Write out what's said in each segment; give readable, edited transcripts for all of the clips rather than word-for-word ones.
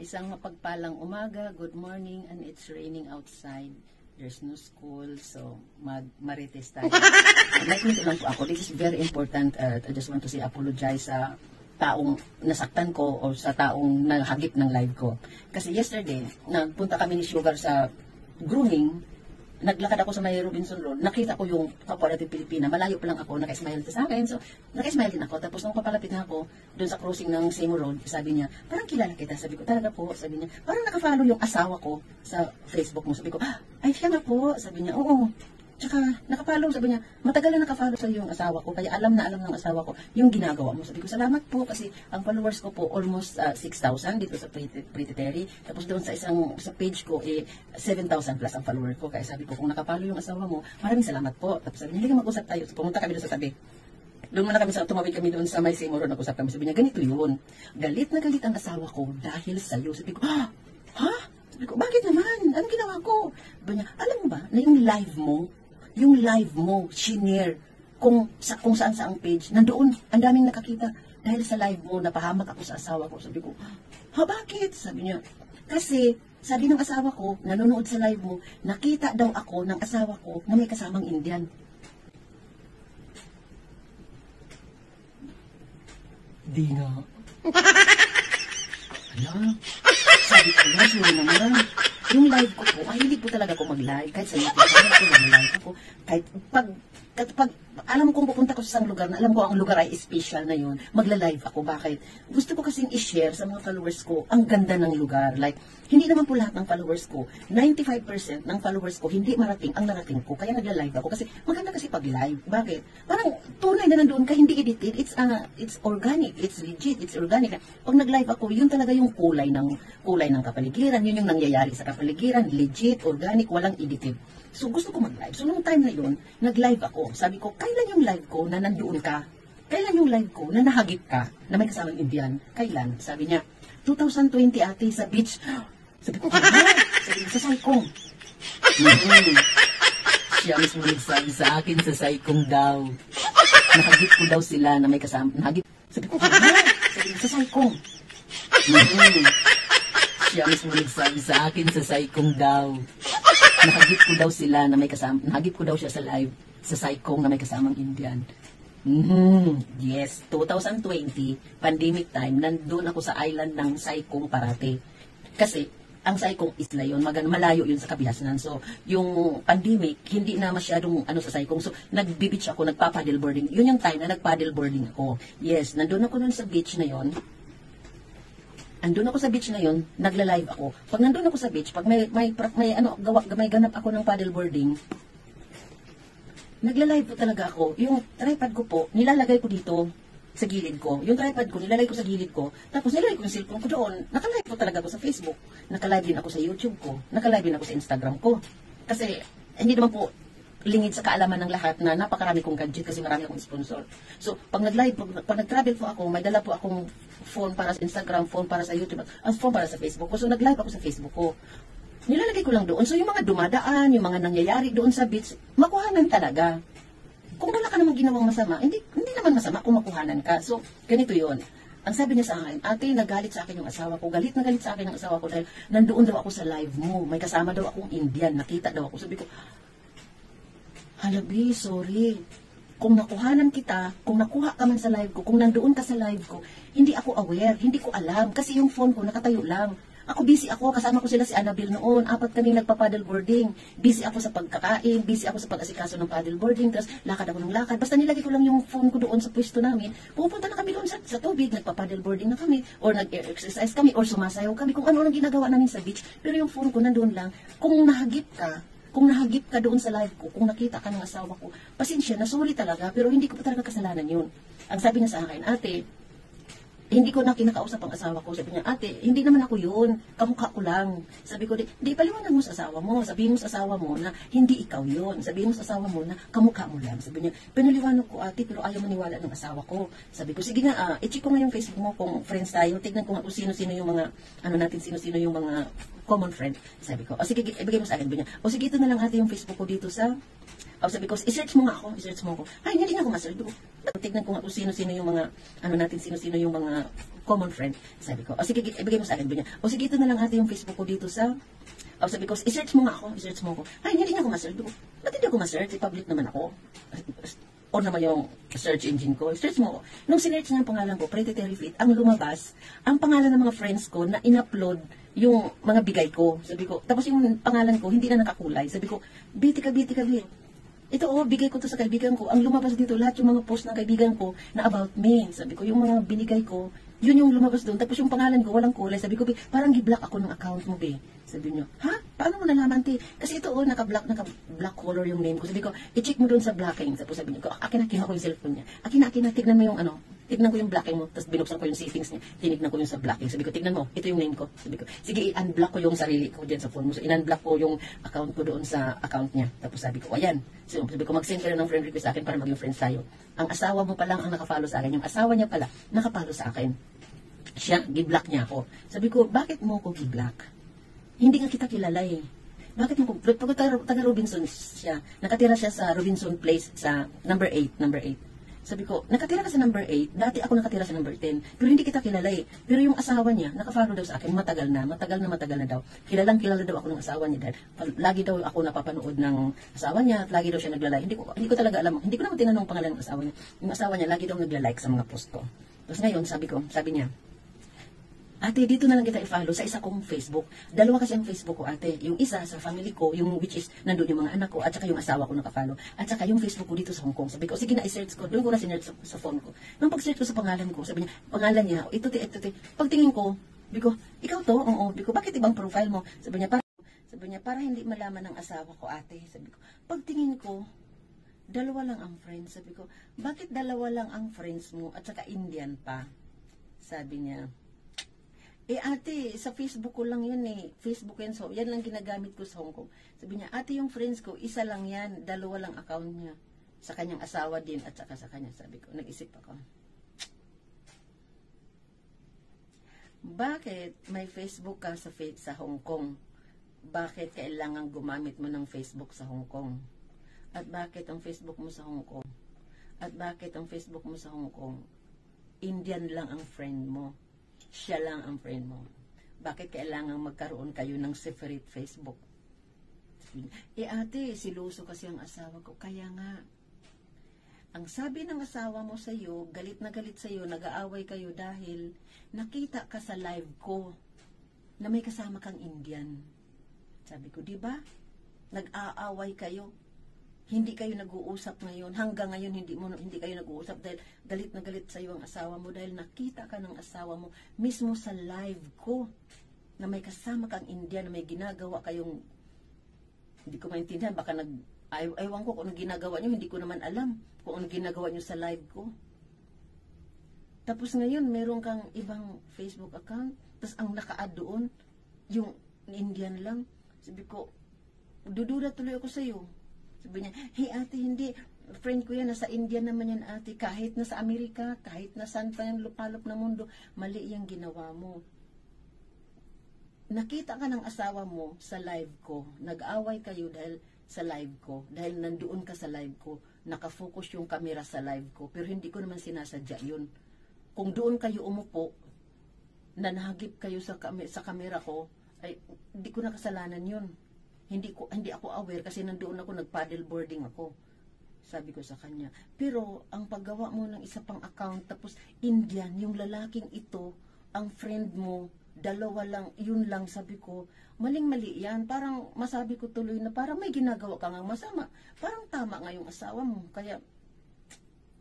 Isang mapagpalang umaga, good morning, and it's raining outside. There's no school, so marites tayo. Like nito lang po ako, this is very important. I just want to say apologize sa taong nasaktan ko o sa taong nahagip ng live ko. Kasi yesterday, nagpunta kami ni Sugar sa grooming. Naglakad ako sa may Robinson Road, nakita ko yung kapwa natin Pilipina, malayo pa lang ako, naka-smile sa akin, so naka-smile din ako. Tapos nung papalapit na ako, doon sa crossing ng Seymour Road, sabi niya, parang kilala kita. Sabi ko, talaga po, sabi niya, parang naka-follow yung asawa ko sa Facebook mo. Sabi ko, ay siya nga po, sabi niya, oo. Tsaka naka-follow, sabi niya, matagal na naka-follow sa yung asawa ko, kaya alam na alam ng asawa ko yung ginagawa mo. Sabi ko, salamat po, kasi ang followers ko po almost 6,000 dito sa Pretty Terry. Tapos doon sa page ko, 7,000 plus ang follower ko. Kaya sabi ko, kung naka-follow yung asawa mo, maraming salamat po. Tapos sabi niya, hindi mag-usap tayo. So, pumunta kami doon sa tabi. Doon muna kami tumawid kami doon sa may Seymour Road, nag-usap kami. Sabi niya, ganito yun. Galit na galit ang asawa ko dahil sa'yo. Sabi ko, ha? Sabi ko, bakit naman? Anong ginawa ko? Sabi niya, alam mo ba, na yung live mo, shinare, kung saan sa ang page, nandoon, ang daming nakakita. Dahil sa live mo, napahamak ako sa asawa ko. Sabi ko, bakit? Sabi niya, kasi, sabi ng asawa ko, nanonood sa live mo, nakita daw ako ng asawa ko na may kasamang Indian. Di nga. Alam, sabi ko na, sorry naman. Yung live ko po, mahilig po talaga ako mag-live. Kahit sa YouTube, mag-live ako. Kahit pag alam ko kung pupunta ko sa isang lugar na alam ko ang lugar ay special na yun, magla-live ako. Bakit? Gusto ko kasing i-share sa mga followers ko ang ganda ng lugar. Like, hindi naman po lahat ng followers ko, 95% ng followers ko, hindi marating ang narating ko. Kaya nagla-live ako. Kasi maganda kasi pag-live. Bakit? Parang tunay na nandoon ka, hindi edited. It's organic. It's legit. It's organic. Pag nag-live ako, yun talaga yung kulay ng kapaligiran. Yun yung nangyayari sa kapaligiran. Legit, organic, walang edited. So, gusto ko mag-live. So, nung time na yun, nag-live ako. Sabi ko, kailan yung live ko na nandoon ka? Kailan yung live ko na nahagip ka, na may kasamang Indian? Kailan? Sabi niya, 2020 ate, sa beach. Sabi ko, sabi niya, sa Saikong. Siya mismo nagsabi sa akin, sa Saikong daw. Nahagip ko daw sila na may kasama. Nahagip. Sabi ko, sabi niya, sa Saikong. Siya mismo nagsabi sa akin, sa Saikong daw. Nahagip ko daw sila na may kasama. Nahagip ko daw siya sa live sa Saikong na may kasamang Indian. Yes, 2020, pandemic time, nandun ako sa island ng Saikong parate. Kasi, ang Saikong isla yun, malayo yun sa Kabiasnan. So, yung pandemic, hindi na masyadong sa Saikong. So, nag-beach ako, nagpa-paddleboarding. Yun yung time na nag-paddleboarding ako. Yes, nandun ako nun sa beach na yun. Andun ako sa beach na yun, nagla-live ako. Pag nandun ako sa beach, pag may ganap ako ng paddleboarding, nagla-live po talaga ako. Yung tripod ko po, nilalagay ko dito sa gilid ko. Yung tripod ko, nilalagay ko sa gilid ko. Tapos nilalagay ko yung cellphone ko doon. Naka-live po talaga ako sa Facebook. Naka-live din ako sa YouTube ko. Naka-live din ako sa Instagram ko. Kasi, hindi naman po lingid sa kaalaman ng lahat na napakarami kong gadget kasi marami akong sponsor. So, pag nag-live, pag nag-travel po ako, may dala po akong phone para sa Instagram, phone para sa YouTube, phone para sa Facebook ko. So, nag-live ako sa Facebook ko. Nilalagay ko lang doon. So, yung mga dumadaan, yung mga nangyayari doon sa beach, makuhanan talaga. Kung wala ka namang ginawang masama, hindi naman masama kung makuhanan ka. So, ganito yon. Ang sabi niya sa akin, ate, nagalit sa akin yung asawa ko. Galit na galit sa akin ang asawa ko dahil nandoon daw ako sa live mo. May kasama daw akong Indian. Nakita daw ako. Sabi ko, halabi, sorry. Kung nakuhanan kita, kung nakuha ka man sa live ko, kung nandoon ka sa live ko, hindi ako aware, hindi ko alam. Kasi yung phone ko nakatayo lang. Ako busy ako, kasama ko sila si Annabelle noon. 4 kami nagpa-paddleboarding. Busy ako sa pagkakain, busy ako sa pag-asikaso ng paddleboarding, tapos lakad ako ng lakad. Basta nilagay ko lang yung phone ko doon sa pwesto namin. Pupunta na kami doon sa tubig, nagpa-paddleboarding na kami, or nag-exercise kami, or sumasayaw kami, kung ano ang ginagawa namin sa beach. Pero yung phone ko nandoon lang. Kung nahagip ka doon sa live ko, kung nakita ka ng asawa ko, pasensya, nasuri talaga, pero hindi ko pa talaga kasalanan yun. Ang sabi niya sa akin, ate, hindi ko na kinakausap ang asawa ko. Sabi niya, ate, hindi naman ako yun, kamukha ko lang. Sabi ko, di paliwanag mo sa asawa mo, sabihin mo sa asawa mo na hindi ikaw yun. Sabihin mo sa asawa mo na kamukha mo lang. Sabi niya, pinaliwanag ko ate, pero ayaw maniwala ng asawa ko. Sabi ko, sige nga, i-check ko nga yung Facebook mo kung friends tayo, tignan ko nga kung sino-sino yung mga, sino-sino yung mga common friend. Sabi ko, o sige, ibigay mo sa akin. Sabi niya, o sige, ito na lang ate yung Facebook ko dito sa Sabi ko, i-search mo nga ako, i-search mo ako. Ay, hindi na ako ma-search. Tignan ko nga kung sino-sino yung mga, sino-sino yung mga common friend. Sabi ko, sige, ibigay mo sa akin. Niya. Sige, ito na lang ate yung Facebook ko dito sa, sabi ko, i-search mo nga ako, i-search mo ako. Ay, hindi na ako ma-search. Ba't hindi ako ma-search? I-public naman ako. O naman yung search engine ko. Search mo. Nung sinearch nga ang pangalan ko, Pretty Terry Fit, ang lumabas, ang pangalan ng mga friends ko na in-upload yung mga bigay ko. Sabi ko, tapos yung pangalan ko, hindi na nakakulay. Sabi ko, biti ka. Ito bigay ko to sa kaibigan ko. Ang lumabas dito, lahat yung mga post ng kaibigan ko na about me. Sabi ko, yung mga binigay ko, yun yung lumabas doon. Tapos yung pangalan ko, walang kulay. Sabi ko, parang gi-block ako ng account mo, be. Sabi niyo, ha? Paano mo nalaman, te? Kasi ito, naka-black color yung name ko. Sabi ko, i-check mo doon sa blocking. Tapos sabi niyo, akin ko yung cellphone niya. Akin na, tignan mo yung tignan ko yung blocking mo. Tapos binuksan ko yung settings niya. Tinignan ko yung sa blocking. Sabi ko, tignan mo, ito yung name ko. Sabi ko, sige, i-unblock ko yung sarili ko dyan sa phone mo. So, in-unblock ko yung account ko doon sa account niya. Tapos sabi ko, ayan. So, sabi ko, mag-send ka na ng friend request sa akin para maging friends tayo. Ang asawa mo pa lang ang nakafollow sa akin. Yung asawa niya pala, nakafollow sa akin. Siya, gi-block niya ako. Sabi ko, bakit mo ko gi-block? Hindi nga kita kilala eh. Bakit mo, taga Robinson siya, nakatira siya sa Robinson Place sa number 8. Sabi ko, nakatira ka sa number 8, dati ako nakatira sa number 10, pero hindi kita kilala eh. Pero yung asawa niya, nakafollow daw sa akin, matagal na daw. Kilala daw ako ng asawa niya dahil lagi daw ako napapanood ng asawa niya at lagi daw siya nagla-like. Hindi ko talaga alam, hindi ko naman tinanong pangalan ng asawa niya. Yung asawa niya, lagi daw nagla-like sa mga post ko. Tapos ngayon, sabi niya, ate, dito na lang kita i-follow sa isa kong Facebook. Dalawa kasi ang Facebook ko, ate. Yung isa sa family ko, yung which is nandun yung mga anak ko, at saka yung asawa ko nakafollow. At saka yung Facebook ko dito sa Hong Kong. Sabi ko, sige na, i-search ko. Doon ko na sinearch sa phone ko. Nung pag-search ko sa pangalan ko, sabi niya, pangalan niya, ito. Pagtingin ko, sabi ko, ikaw to? Oo. Sabi ko, bakit ibang profile mo? Sabi niya, para hindi malaman ng asawa ko, ate. Sabi ko, pagtingin ko, dalawa lang ang friends. Sabi ko, bakit dalawa lang ang friends mo at saka Indian pa? Sabi niya, ate, sa Facebook ko lang yun eh. Facebook yan, so yan lang ginagamit ko sa Hong Kong. Sabi niya, ate, yung friends ko, isa lang yan, dalawa lang account niya. Sa kanyang asawa din at saka sa kanya. Sabi ko, nag-isip ako. Bakit may Facebook ka sa Hong Kong? Bakit kailangan gumamit mo ng Facebook sa Hong Kong? At bakit ang Facebook mo sa Hong Kong? At bakit ang Facebook mo sa Hong Kong? Indian lang ang friend mo. Siya lang ang friend mo. Bakit kailangan magkaroon kayo ng separate Facebook? Ate, siluso kasi ang asawa ko. Kaya nga, ang sabi ng asawa mo sa'yo, galit na galit sa'yo, nag-aaway kayo dahil nakita ka sa live ko na may kasama kang Indian. Sabi ko, di ba? Nag-aaway kayo. Hindi kayo nag-uusap ngayon. Hanggang ngayon, hindi kayo nag-uusap dahil galit na galit sa iyo ang asawa mo dahil nakita ka ng asawa mo mismo sa live ko na may kasama kang Indian, na may ginagawa kayong, hindi ko maintindihan, baka aywan ko kung anong ginagawa nyo, hindi ko naman alam kung anong ginagawa nyo sa live ko. Tapos ngayon, meron kang ibang Facebook account, tapos ang naka-add doon, yung Indian lang. Sabi ko, dududa tuloy ako sa iyo. Sabi niya, hey ate, hindi, friend ko yan, nasa India naman yan ate, kahit nasa Amerika, kahit na saan pa yung lupalop na mundo, mali yung ginawa mo. Nakita ka ng asawa mo sa live ko, nag-away kayo dahil sa live ko, dahil nandoon ka sa live ko, nakafocus yung camera sa live ko, pero hindi ko naman sinasadya yun. Kung doon kayo umupo, nanahagip kayo sa camera ko, ay, hindi ko nakasalanan yun. Hindi ako aware kasi nandoon ako, nag-paddle boarding ako. Sabi ko sa kanya. Pero ang paggawa mo ng isa pang account, tapos Indian, yung lalaking ito, ang friend mo, dalawa lang, yun lang, sabi ko, maling-mali yan. Parang masabi ko tuloy na parang may ginagawa ka nga masama. Parang tama nga yung asawa mo. Kaya,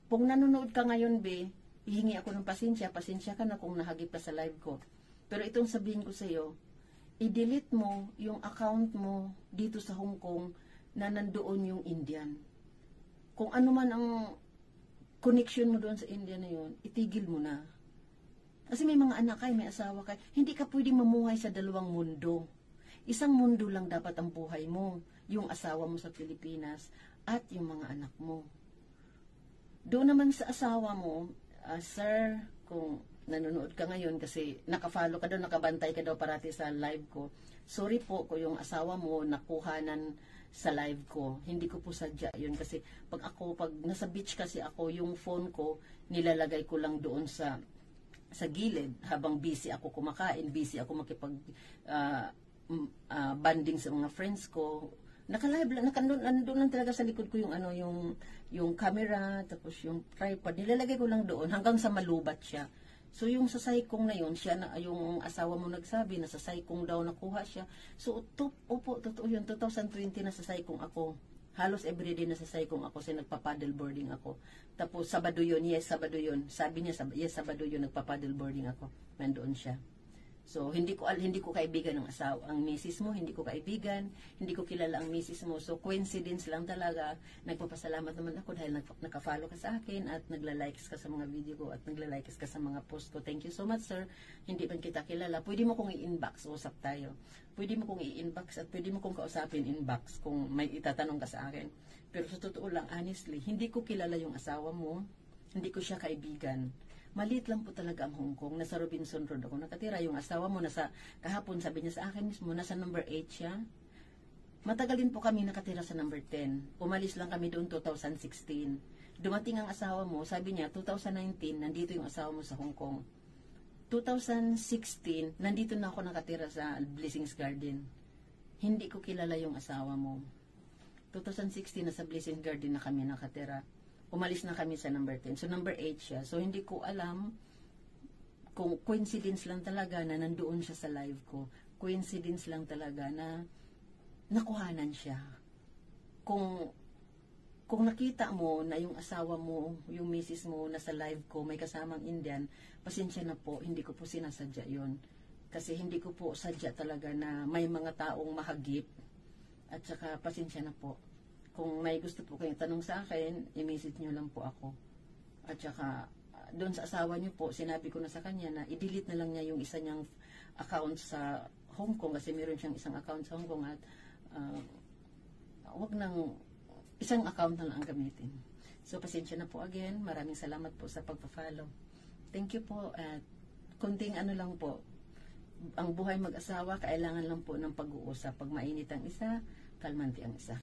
kung nanonood ka ngayon, be, hihingi ako ng pasensya ka na kung nahagip ka sa live ko. Pero itong sabihin ko sa iyo, i-delete mo yung account mo dito sa Hong Kong na nandoon yung Indian. Kung ano man ang connection mo doon sa Indian na yun, itigil mo na. Kasi may mga anak kayo, may asawa kayo, hindi ka pwedeng mamuhay sa dalawang mundo. Isang mundo lang dapat ang buhay mo, yung asawa mo sa Pilipinas at yung mga anak mo. Doon naman sa asawa mo, sir, kung nanonood ka ngayon kasi nakafollow ka daw, nakabantay ka daw parati sa live ko. Sorry po kung yung asawa mo nakuhanan sa live ko. Hindi ko po sadya yun kasi pag nasa beach kasi ako, yung phone ko, nilalagay ko lang doon sa gilid habang busy ako kumakain, busy ako makipag banding sa mga friends ko. Naka-live lang, nandun lang talaga sa likod ko yung yung camera, tapos yung tripod, nilalagay ko lang doon hanggang sa malubat siya. So yung sa saykong na yun, yung asawa mo nagsabi na sa saykong daw nakuha siya. So opo, totoo yun, 2020 na sa saykong ako. Halos everyday na sa saykong ako kasi nagpa-paddle boarding ako. Tapos Sabado yun, yes, Sabado yun. Sabi niya, yes, Sabado yun, nagpa-paddle boarding ako. Nandoon siya. So hindi ko kaibigan ng asawa, ang misis mo, hindi ko kaibigan, hindi ko kilala ang misis mo. So coincidence lang talaga. Nagpapasalamat naman ako dahil naka-follow ka sa akin at nagla-likes ka sa mga video ko at nagla-likes ka sa mga post ko. Thank you so much, sir. Hindi man kita kilala. Pwede mo kong i-inbox, usap tayo. Pwede mo kong i-inbox at pwede mo kong kausapin inbox kung may itatanong ka sa akin. Pero sa totoo lang, honestly, hindi ko kilala yung asawa mo. Hindi ko siya kaibigan. Maliit lang po talaga ang Hong Kong. Nasa Robinson Road ako nakatira. Yung asawa mo, kahapon sabi niya sa akin mismo, nasa number 8 siya. Matagal din po kami nakatira sa number 10. Umalis lang kami doon 2016. Dumating ang asawa mo, sabi niya, 2019, nandito yung asawa mo sa Hong Kong. 2016, nandito na ako nakatira sa Blessings Garden. Hindi ko kilala yung asawa mo. 2016, nasa Blessings Garden na kami nakatira. Umalis na kami sa number 10. So, number 8 siya. So, hindi ko alam kung coincidence lang talaga na nandoon siya sa live ko. Coincidence lang talaga na nakuhanan siya. Kung nakita mo na yung asawa mo, yung misis mo nasa live ko, may kasamang Indian, pasensya na po, hindi ko po sinasadya yun. Kasi hindi ko po sadya talaga na may mga taong mahagip. At saka, pasensya na po. Kung may gusto po kayong tanong sa akin, i-message nyo lang po ako. At saka, doon sa asawa nyo po, sinabi ko na sa kanya na i-delete na lang niya yung isa niyang account sa Hong Kong kasi meron siyang isang account sa Hong Kong at wag nang isang account na lang ang gamitin. So, pasensya na po again. Maraming salamat po sa pagpa-follow. Thank you po at kunting lang po. Ang buhay mag-asawa, kailangan lang po ng pag-uusap. Pag mainit ang isa, kalmante ang isa.